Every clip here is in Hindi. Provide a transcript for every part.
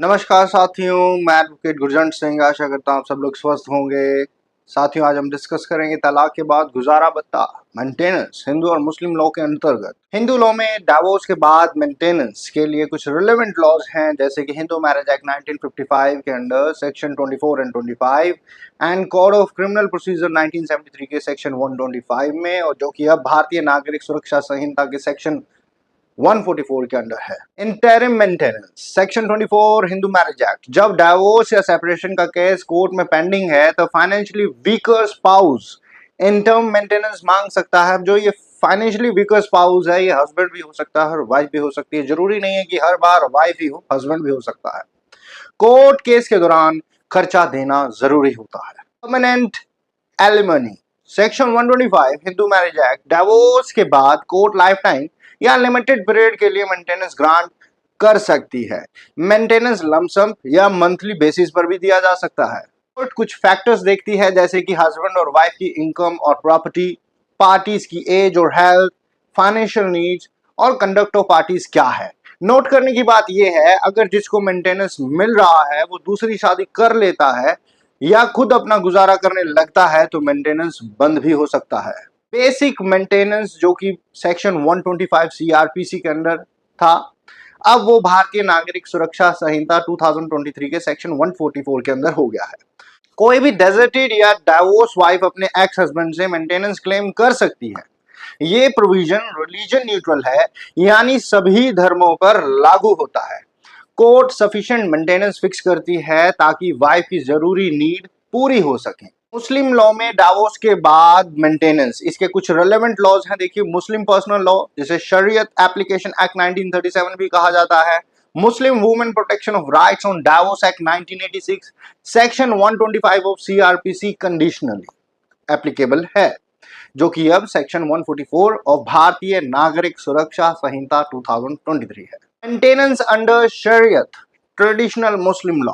नमस्कार साथियों, मैं एडवोकेट गुरजंट सिंह आशा करता हूँ आप सब लोग स्वस्थ होंगे। साथियों, आज हम डिस्कस करेंगे तलाक के बाद गुजारा भत्ता मेंटेनेंस हिंदू और मुस्लिम लॉ के अंतर्गत। हिंदू लॉ में डिवोर्स के बाद मेंटेनेंस के लिए कुछ रिलेवेंट लॉज हैं, जैसे कि हिंदू मैरिज एक्ट 1955 के under section 24 and 25 and code of criminal procedure 1973 के सेक्शन 125 में, और जो कि अब भारतीय नागरिक सुरक्षा संहिता के सेक्शन 144 के अंडर है। Interim maintenance section 24 Hindu marriage act, जब डाइवोर्स या सेपरेशन का केस कोर्ट में पेंडिंग है तो financially weaker spouse interim maintenance मांग सकता है। जो ये फाइनेंशियली वीकर स्पाउस है, ये हस्बैंड भी हो सकता है और वाइफ भी हो सकती है। जरूरी नहीं है कि हर बार वाइफ ही हो, हस्बैंड भी हो सकता है। कोर्ट केस के दौरान खर्चा देना जरूरी होता है। Permanent alimony section 125 Hindu marriage act, divorce के बाद कोर्ट लाइफ टाइम या लिमिटेड पीरियड के लिए मेंटेनेंस ग्रांट कर सकती है। मेंटेनेंस लमसम या मंथली बेसिस पर भी दिया जा सकता है। कोर्ट कुछ फैक्टर्स देखती है, जैसे कि हस्बैंड और वाइफ की इनकम और प्रॉपर्टी, पार्टीज की एज और हेल्थ, फाइनेंशियल नीड्स और कंडक्ट ऑफ पार्टीज क्या है। नोट करने की बात यह है, अगर जिसको मेंटेनेंस मिल रहा है वो दूसरी शादी कर लेता है या खुद अपना गुजारा करने लगता है तो मेंटेनेंस बंद भी हो सकता है। बेसिक मेंटेनेंस जो कि सेक्शन 125 सीआरपीसी के अंदर था, अब वो भारतीय नागरिक सुरक्षा संहिता 2023 के सेक्शन 144 के अंदर हो गया है। कोई भी डेजर्टेड या डाइवोर्स वाइफ अपने एक्स हस्बैंड से मेंटेनेंस क्लेम कर सकती है। ये प्रोविजन रिलीजन न्यूट्रल है, यानी सभी धर्मों पर लागू होता है। कोर्ट सफिशिएंट मेंटेनेंस फिक्स करती है ताकि वाइफ की जरूरी नीड पूरी हो सके। मुस्लिम लॉ में डिवोर्स के बाद मेंटेनेंस, इसके कुछ रेलेवेंट लॉज हैं। देखिए, मुस्लिम पर्सनल लॉ, जिसे शरीयत एप्लीकेशन एक्ट 1937 भी कहा जाता है, Muslim women protection of rights on divorce act 1986, section 125 of CrPC conditionally applicable है, जो कि अब सेक्शन 144 ऑफ भारतीय नागरिक सुरक्षा संहिता 2023 है। मेंटेनेंस अंडर शरीयत ट्रेडिशनल मुस्लिम लॉ,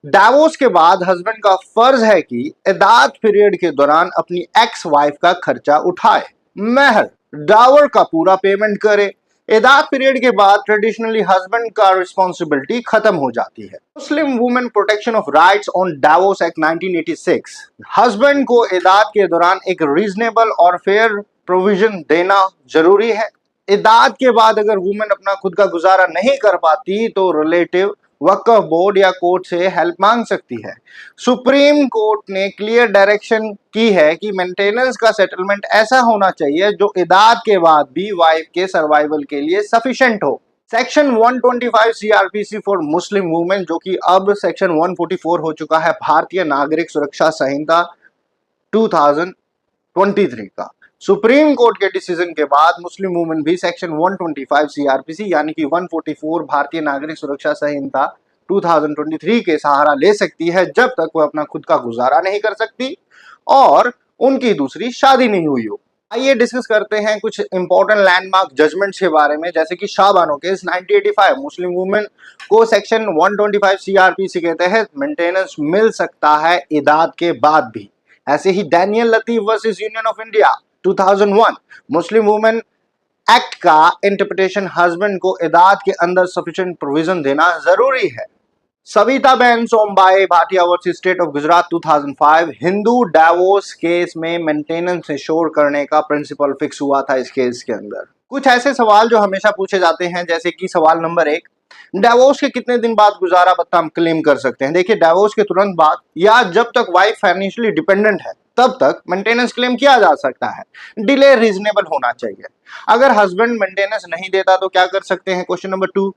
डिवोर्स के बाद हस्बैंड का फर्ज है कि इद्दत पीरियड के दौरान अपनी एक्स वाइफ का खर्चा उठाए, महर डावर का पूरा पेमेंट करे। इद्दत पीरियड के बाद ट्रेडिशनली हस्बैंड का रिस्पॉन्सिबिलिटी खत्म हो जाती है। Muslim women protection of rights on divorce act 1986, husband को इद्दत के दौरान एक रीजनेबल और फेयर प्रोविजन देना जरूरी है। इद्दत के बाद अगर वुमेन अपना खुद का गुजारा नहीं कर पाती तो रिलेटिव वक्फ बोर्ड या कोर्ट से हेल्प मांग सकती है। सुप्रीम कोर्ट ने क्लियर डायरेक्शन की है कि मेंटेनेंस का सेटलमेंट ऐसा होना चाहिए जो इद्दत के बाद भी वाइफ के सर्वाइवल के लिए सफिशिएंट हो। Section 125 CrPC for Muslim women, जो कि अब सेक्शन 144 हो चुका है भारतीय नागरिक सुरक्षा संहिता 2023 का, सुप्रीम कोर्ट के डिसीजन के बाद मुस्लिम वुमेन भी सेक्शन 125 सीआरपीसी यानी कि 144 भारतीय नागरिक सुरक्षा संहिता 2023 के सहारा ले सकती है, जब तक वो अपना खुद का गुजारा नहीं कर सकती और उनकी दूसरी शादी नहीं हुई हो। आइए डिस्कस करते हैं कुछ इंपॉर्टेंट लैंडमार्क जजमेंट्स के बारे में, जैसे कि शाहबानो केस 1985, मुस्लिम वुमेन को सेक्शन 125 सीआरपीसी के तहत मेंटेनेंस मिल सकता है इद्दत के बाद भी। ऐसे ही Daniel Latif versus union of India 2001, Muslim women act का इंटरप्रिटेशन हस्बैंड को इद्दत के अंदर सफिशिएंट प्रोविजन देना जरूरी है। सविता बहन Somabhai Bhatia versus state of Gujarat 2005, Hindu divorce case में मेंटेनेंस इंश्योर करने का प्रिंसिपल फिक्स हुआ था। इस केस के अंदर कुछ ऐसे सवाल जो हमेशा पूछे जाते हैं, जैसे कि सवाल नंबर 1, डिवोर्स के कितने दिन बाद गुजारा भत्ता हम क्लेम कर सकते हैं। देखिए, डिवोर्स के तुरंत बाद या जब तक वाइफ फाइनेंशियली डिपेंडेंट है तब तक मेंटेनेंस क्लेम किया जा सकता है। डिले रीजनेबल होना चाहिए। अगर हस्बैंड मेंटेनेंस नहीं देता तो क्या कर सकते हैं। क्वेश्चन नंबर 2,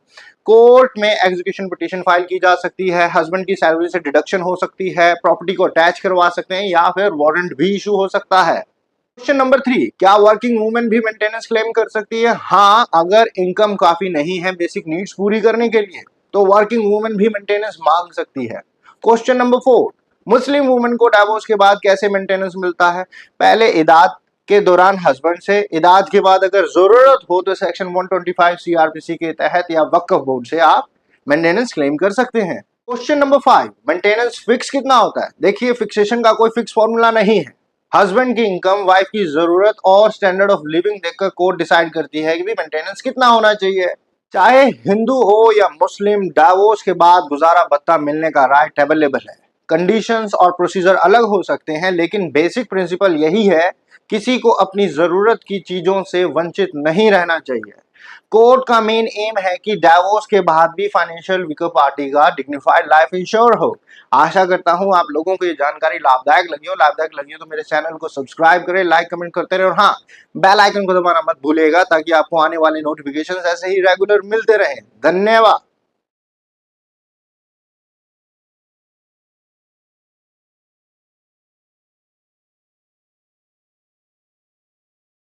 कोर्ट में एग्जीक्यूशन पिटीशन फाइल की जा सकती है, हस्बैंड की सैलरी से डिडक्शन हो सकती है, प्रॉपर्टी को अटैच करवा सकते हैं या फिर वारंट भी इशू हो सकता है। क्वेश्चन नंबर 3, क्या वर्किंग वुमेन भी मेंटेनेंस क्लेम कर सकती है। हाँ, अगर इनकम काफी नहीं है बेसिक नीड्स पूरी करने के लिए तो वर्किंग वुमेन भी मेंटेनेंस मांग सकती है। क्वेश्चन नंबर 4, मुस्लिम वुमेन को डिवोर्स के बाद कैसे मेंटेनेंस मिलता है। पहले इद्दत के दौरान हस्बैंड से, इद्दत के बाद अगर जरूरत हो तो सेक्शन 125 सीआरपीसी के तहत या वक्फ बोर्ड से आप मेंटेनेंस क्लेम कर सकते हैं। क्वेश्चन नंबर 5, मेंटेनेंस फिक्स कितना होता है। देखिए, फिक्सेशन का कोई फिक्स फॉर्मूला नहीं है। हस्बैंड की इनकम, वाइफ की जरूरत और स्टैंडर्ड ऑफ लिविंग देखकर कोर्ट डिसाइड करती है कि भी मेंटेनेंस कितना होना चाहिए। चाहे हिंदू हो या मुस्लिम, डाइवोर्स के बाद गुजारा भत्ता मिलने का राइट अवेलेबल है। कंडीशंस और प्रोसीजर अलग हो सकते हैं, लेकिन बेसिक प्रिंसिपल यही है, किसी को अपनी जरूरत की चीजों से वंचित नहीं रहना चाहिए। कोर्ट का मेन एम है कि डाइवोर्स के बाद भी फाइनेंशियल वीकर पार्टी का डिग्निफाइड लाइफ इंश्योर हो। आशा करता हूं आप लोगों को ये जानकारी लाभदायक लगी हो तो मेरे चैनल को सब्सक्राइब करें, लाइक कमेंट करते रहे, और हाँ, बेल आइकन को दबाना मत भूलिएगा ताकि आपको आने वाले नोटिफिकेशंस ऐसे ही रेगुलर मिलते रहें। धन्यवाद।